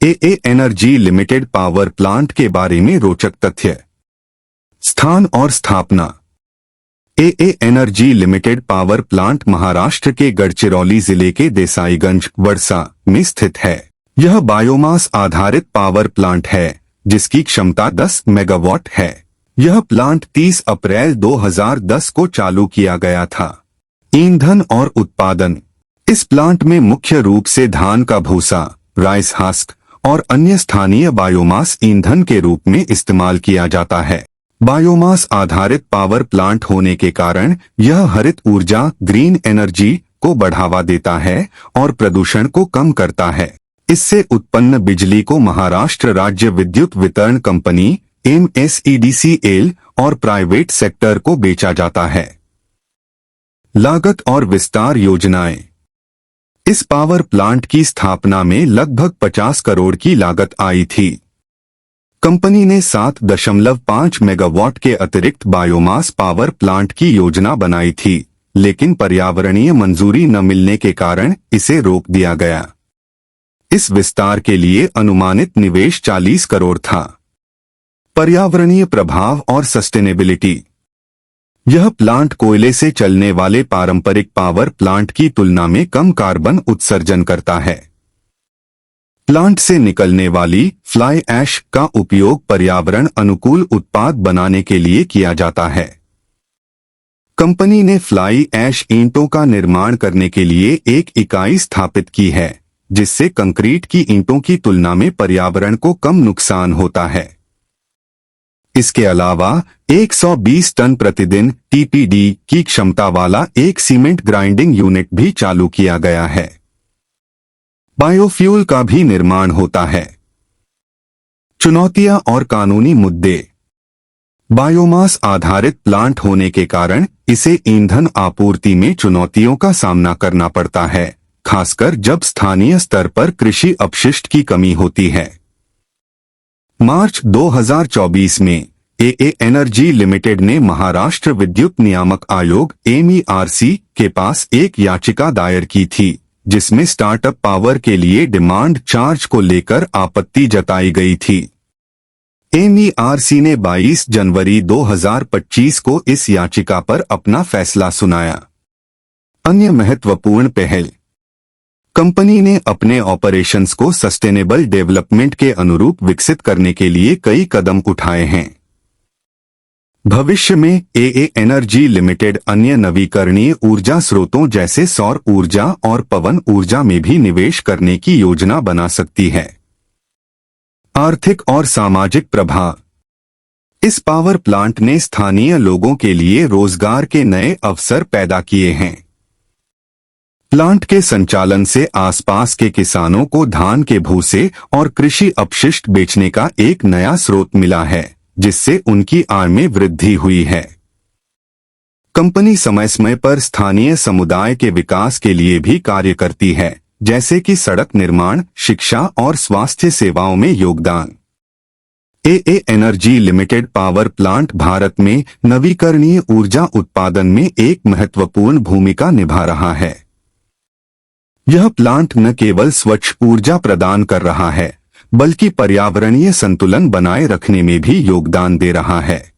AA energy limited power plant के बारे में रोचक तथ्य। स्थान और स्थापना। AA energy limited power plant Maharashtra के गढ़चिरौली जिले के देसाईगंज वर्षा में स्थित है। यह बायोमास आधारित पावर प्लांट है जिसकी क्षमता 10 मेगावाट है। यह प्लांट 30 अप्रैल 2010 को चालू किया गया था। ईंधन और उत्पादन। इस प्लांट में मुख्य रूप से धान का भूसा, राइस हस्क और अन्य स्थानीय बायोमास ईंधन के रूप में इस्तेमाल किया जाता है। बायोमास आधारित पावर प्लांट होने के कारण यह हरित ऊर्जा ग्रीन एनर्जी को बढ़ावा देता है और प्रदूषण को कम करता है। इससे उत्पन्न बिजली को महाराष्ट्र राज्य विद्युत वितरण कंपनी MSEDCL और प्राइवेट सेक्टर को बेचा जाता है। लागत और विस्तार योजनाएं। इस पावर प्लांट की स्थापना में लगभग 50 करोड़ की लागत आई थी। कंपनी ने 7.5 मेगावाट के अतिरिक्त बायोमास पावर प्लांट की योजना बनाई थी, लेकिन पर्यावरणीय मंजूरी न मिलने के कारण इसे रोक दिया गया। इस विस्तार के लिए अनुमानित निवेश 40 करोड़ था। पर्यावरणीय प्रभाव और सस्टेनेबिलिटी। यह प्लांट कोयले से चलने वाले पारंपरिक पावर प्लांट की तुलना में कम कार्बन उत्सर्जन करता है। प्लांट से निकलने वाली फ्लाई ऐश का उपयोग पर्यावरण अनुकूल उत्पाद बनाने के लिए किया जाता है। कंपनी ने फ्लाई ऐश ईंटों का निर्माण करने के लिए एक इकाई स्थापित की है, जिससे कंक्रीट की ईंटों की तुलना में पर्यावरण को कम नुकसान होता है। इसके अलावा 120 टन प्रतिदिन TPD की क्षमता वाला एक सीमेंट ग्राइंडिंग यूनिट भी चालू किया गया है। बायोफ्यूल का भी निर्माण होता है। चुनौतियां और कानूनी मुद्दे। बायोमास आधारित प्लांट होने के कारण इसे ईंधन आपूर्ति में चुनौतियों का सामना करना पड़ता है, खासकर जब स्थानीय स्तर पर कृषि अपशिष्ट की कमी होती है। मार्च 2024 में AA एनर्जी लिमिटेड ने महाराष्ट्र विद्युत नियामक आयोग MERC के पास एक याचिका दायर की थी, जिसमें स्टार्टअप पावर के लिए डिमांड चार्ज को लेकर आपत्ति जताई गई थी। MERC ने 22 जनवरी 2025 को इस याचिका पर अपना फैसला सुनाया। अन्य महत्वपूर्ण पहल। कंपनी ने अपने ऑपरेशंस को सस्टेनेबल डेवलपमेंट के अनुरूप विकसित करने के लिए कई कदम उठाए हैं। भविष्य में AA एनर्जी लिमिटेड अन्य नवीकरणीय ऊर्जा स्रोतों जैसे सौर ऊर्जा और पवन ऊर्जा में भी निवेश करने की योजना बना सकती है। आर्थिक और सामाजिक प्रभाव। इस पावर प्लांट ने स्थानीय लोगों के लिए रोजगार के नए अवसर पैदा किए हैं। प्लांट के संचालन से आसपास के किसानों को धान के भूसे और कृषि अपशिष्ट बेचने का एक नया स्रोत मिला है, जिससे उनकी आय में वृद्धि हुई है। कंपनी समय समय पर स्थानीय समुदाय के विकास के लिए भी कार्य करती है, जैसे कि सड़क निर्माण, शिक्षा और स्वास्थ्य सेवाओं में योगदान। AA energy limited power plant Bharat में नवीकरणीय ऊर्जा उत्पादन में एक महत्वपूर्ण भूमिका निभा रहा है। यह प्लांट न केवल स्वच्छ ऊर्जा प्रदान कर रहा है, बल्कि पर्यावरणीय संतुलन बनाए रखने में भी योगदान दे रहा है।